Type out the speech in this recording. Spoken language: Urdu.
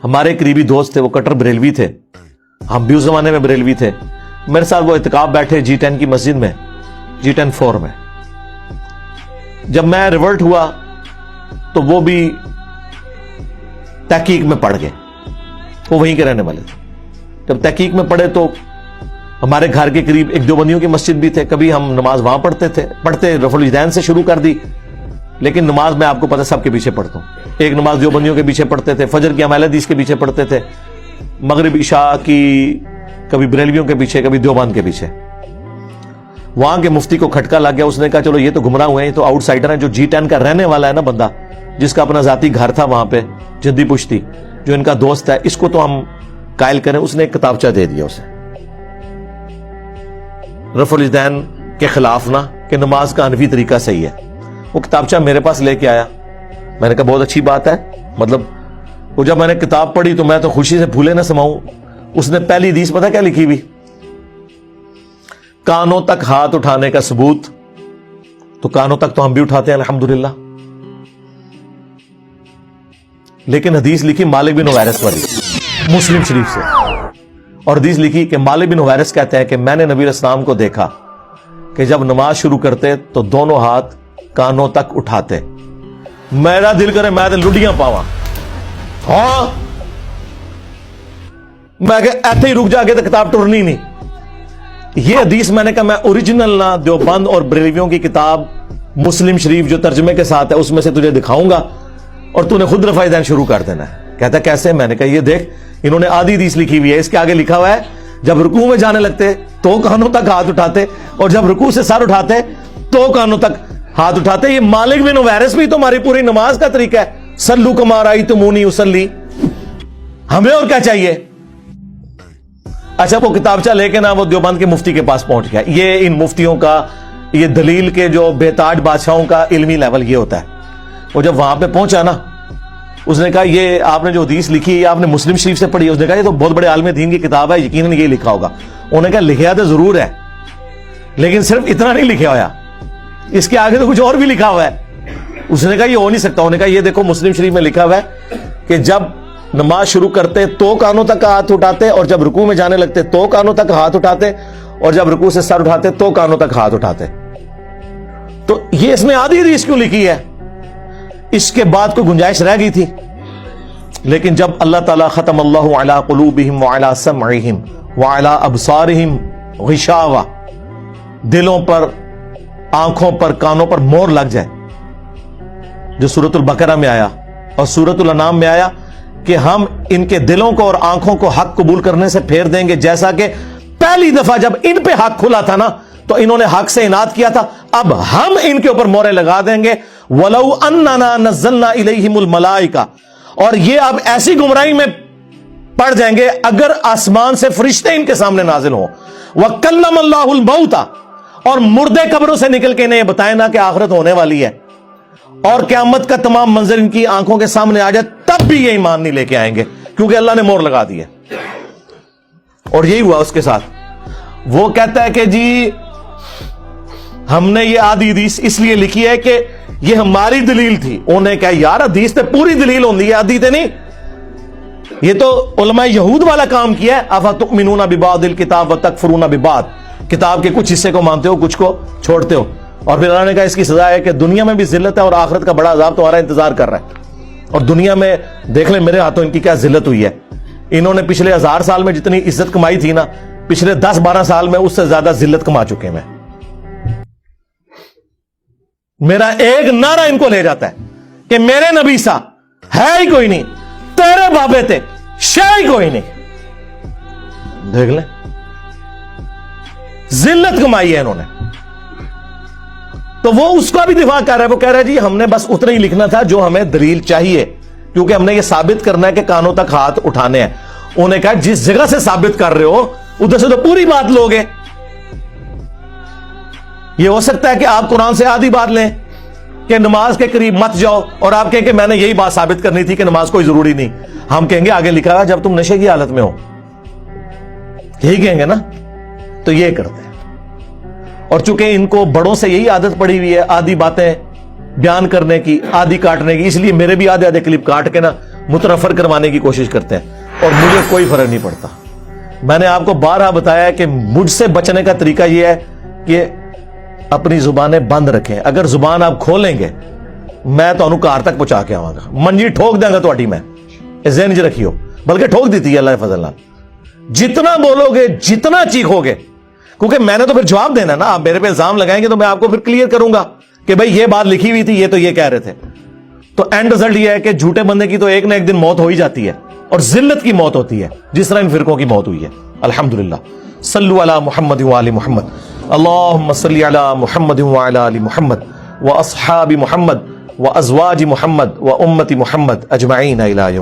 ہمارے قریبی دوست تھے, وہ کٹر بریلوی تھے, ہم بھی اس زمانے میں بریلوی تھے. میرے ساتھ وہ اعتکاف بیٹھے G10 کی مسجد میں, G10 4 میں. جب میں ریورٹ ہوا تو وہ بھی تحقیق میں پڑ گئے, وہ وہیں کے رہنے والے تھے. جب تحقیق میں پڑھے تو ہمارے گھر کے قریب ایک دیوبندیوں کی مسجد بھی تھے, کبھی ہم نماز وہاں پڑھتے رفع الجدین سے شروع کر دی. لیکن نماز میں آپ کو پتہ سب کے پیچھے پڑھتا ہوں. ایک نماز دیوبندیوں کے پیچھے پڑھتے تھے, فجر کی ہم اہل حدیث کے پیچھے پڑھتے تھے, مغرب عشاء کی کبھی بریلویوں کے پیچھے کبھی دیوبند کے پیچھے. وہاں کے مفتی کو کھٹکا لگ گیا, اس نے کہا چلو یہ تو گمراہ ہوئے ہیں, یہ تو آؤٹ سائڈر ہیں. جو G10 کا رہنے والا ہے نا بندہ, جس کا اپنا ذاتی گھر تھا وہاں پہ جدی پشتی, جو ان کا دوست ہے, اس کو تو ہم قائل کریں. اس نے ایک کتابچہ دے دیا اسے, رفع الجدین کے خلاف نہ, کہ نماز کا حنفی طریقہ صحیح ہے. وہ کتابچہ میرے پاس لے کے آیا, میں نے کہا بہت اچھی بات ہے. مطلب وہ جب میں نے کتاب پڑھی تو میں تو خوشی سے پھولے نہ سماؤں. اس نے پہلی حدیث پتہ کیا لکھی ہوئی, کانوں تک ہاتھ اٹھانے کا ثبوت. تو کانوں تک تو ہم بھی اٹھاتے ہیں الحمدللہ, لیکن حدیث لکھی مالک بن حویرث والی مسلم شریف سے. اور حدیث لکھی کہ مالک بن حویرث کہتے ہیں کہ میں نے نبی علیہ السلام کو دیکھا کہ جب نماز شروع کرتے تو دونوں ہاتھ کانوں تک اٹھاتے. میرا دل کرے میں لڈیاں پاواں. ہاں میں کہ ایسے ہی رک جا کے تو کتاب ٹرنی نہیں. یہ حدیث میں نے کہا میں اوریجنل نہ دیوبند اور بریلویوں کی کتاب مسلم شریف جو ترجمے کے ساتھ ہے اس میں سے تجھے دکھاؤں گا اور تو نے خود رفع الدین شروع کر دینا ہے. کہتا ہے کیسے؟ میں نے کہا یہ دیکھ, انہوں نے آدھی حدیث لکھی ہوئی ہے, اس کے آگے لکھا ہوا ہے جب رکوع میں جانے لگتے تو کانوں تک ہاتھ اٹھاتے, اور جب رکوع سے سر اٹھاتے تو کانوں تک ہاتھ اٹھاتے. یہ مالک بن حویرث بھی تو ہماری پوری نماز کا طریقہ ہے, صلو کما رأیتمونی اصلی. ہمیں اور کیا چاہیے؟ اچھا وہ کتابچہ لے کے نا وہ دیوبند کے مفتی کے پاس پہنچ گیا. یہ ان مفتیوں کا, یہ دلیل کے جو بےتاج بادشاہوں کا علمی لیول یہ ہوتا ہے. وہ جب وہاں پہ پہنچا نا, اس نے کہا یہ آپ نے جو حدیث لکھی ہے آپ نے مسلم شریف سے پڑھی ہے؟ اس نے کہا یہ تو بہت بڑے عالم دین کی کتاب ہے, یقیناً یہ لکھا ہوگا. انہوں نے کہا لکھا تو ضرور ہے, لیکن صرف اتنا نہیں لکھا ہوا, اس کے آگے تو کچھ اور بھی لکھا ہوا ہے. اس نے کہا یہ ہو نہیں سکتا. انہوں نے کہا یہ دیکھو مسلم شریف میں لکھا ہوا ہے کہ جب نماز شروع کرتے تو کانوں تک ہاتھ اٹھاتے, اور جب رکوع میں جانے لگتے تو کانوں تک ہاتھ اٹھاتے, اور جب رکوع سے سر اٹھاتے تو کانوں تک ہاتھ اٹھاتے. تو یہ اس میں آدھی حدیث کیوں لکھی ہے؟ اس کے بعد کوئی گنجائش رہ گئی تھی. لیکن جب اللہ تعالیٰ ختم اللہ علی قلوبہم وعلی سمعہم وعلی ابصارہم غشاوہ, دلوں پر, آنکھوں پر, کانوں پر مور لگ جائے, جو سورۃ البقرہ میں آیا اور سورۃ الانعام میں آیا کہ ہم ان کے دلوں کو اور آنکھوں کو حق قبول کرنے سے پھیر دیں گے, جیسا کہ پہلی دفعہ جب ان پہ حق کھلا تھا نا تو انہوں نے حق سے اناد کیا تھا, اب ہم ان کے اوپر مورے لگا دیں گے. وَلَوْ أَنَّنَا نَزَّلْنَا إِلَيْهِمُ الْمَلَائِكَةَ, اور یہ اب ایسی گمراہی میں پڑ جائیں گے اگر آسمان سے فرشتے ان کے سامنے نازل ہوں. وَكَلَّمَ اللَّهُ الْمَوْتَ, اور مردے قبروں سے نکل کے انہیں بتائیں نا کہ آخرت ہونے والی ہے اور قیامت کا تمام منظر ان کی آنکھوں کے سامنے آ جائے, تب بھی یہ ایمان نہیں لے کے آئیں گے, کیونکہ اللہ نے مور لگا دی ہے. اور یہی ہوا اس کے ساتھ. وہ کہتا ہے کہ جی ہم نے یہ آدھی حدیث اس لیے لکھی ہے کہ یہ ہماری دلیل تھی. انہوں نے کہا یار حدیث تے پوری دلیل ہوندی ہے, آدھی تے نہیں. یہ تو علماء یہود والا کام کیا ہے. افتؤمنون ببعض الکتاب وتکفرون ببعض, کتاب کے کچھ حصے کو مانتے ہو کچھ کو چھوڑتے ہو. اور پھر اللہ نے کہا اس کی سزا ہے کہ دنیا میں بھی ذلت ہے اور آخرت کا بڑا عذاب تمہارا انتظار کر رہا ہے. اور دنیا میں دیکھ لیں میرے ہاتھوں ان کی کیا ذلت ہوئی ہے. انہوں نے پچھلے 1000 سال میں جتنی عزت کمائی تھی نا, پچھلے 10-12 سال میں اس سے زیادہ ذلت کما چکے میں. میرا ایک نعرہ ان کو لے جاتا ہے کہ میرے نبی سا ہے ہی کوئی نہیں, تیرے بابے تھے شے ہی کوئی نہیں. دیکھ لیں ذلت کمائی ہے انہوں نے. تو وہ اس کا بھی دفاع کر رہا ہے. وہ کہہ رہا ہے جی ہم نے بس اتنا ہی لکھنا تھا جو ہمیں دلیل چاہیے, کیونکہ ہم نے یہ ثابت کرنا ہے کہ کانوں تک ہاتھ اٹھانے ہیں. انہوں نے کہا جس جگہ سے ثابت کر رہے ہو ادھر سے تو پوری بات لوگے. یہ ہو سکتا ہے کہ آپ قرآن سے آدھی بات لیں کہ نماز کے قریب مت جاؤ, اور آپ کہیں کہ میں نے یہی بات ثابت کرنی تھی کہ نماز کوئی ضروری نہیں. ہم کہیں گے آگے لکھا ہے جب تم نشے کی حالت میں ہو, یہی کہیں گے نا. تو یہ کرتے ہیں. اور چونکہ ان کو بڑوں سے یہی عادت پڑی ہوئی ہے آدھی باتیں بیان کرنے کی, آدھی کاٹنے کی, اس لیے میرے بھی آدھے کلپ کاٹ کے نا متنفر کروانے کی کوشش کرتے ہیں، اور مجھے کوئی فرق نہیں پڑتا۔ میں نے آپ کو بارہا بتایا کہ مجھ سے بچنے کا طریقہ یہ ہے کہ اپنی زبانیں بند رکھیں۔ اگر زبان آپ کھولیں گے میں تو کار تک پہنچا کے آواں گا، منجی ٹھوک دیں گا تہاڈی میں، ذہن چ رکھیو، بلکہ ٹھوک دیتی ہے اللہ کے فضل نال۔ جتنا بولو گے، جتنا چیخو گے، کیونکہ میں نے تو پھر جواب دینا نا، آپ میرے پہ الزام لگائیں گے تو میں آپ کو پھر کلیئر کروں گا کہ بھائی یہ بات لکھی ہوئی تھی، یہ تو یہ کہہ رہے تھے۔ تو اینڈ رزلٹ یہ ہے کہ جھوٹے بندے کی تو ایک نہ ایک دن موت ہو ہی جاتی ہے، اور ذلت کی موت ہوتی ہے، جس طرح ان فرقوں کی موت ہوئی ہے۔ الحمدللہ۔ صلو علی محمد وآل محمد، اللہم صلی علی محمد وعلی آل محمد واصحاب محمد وازواج محمد وامت محمد اجمعین الی یوم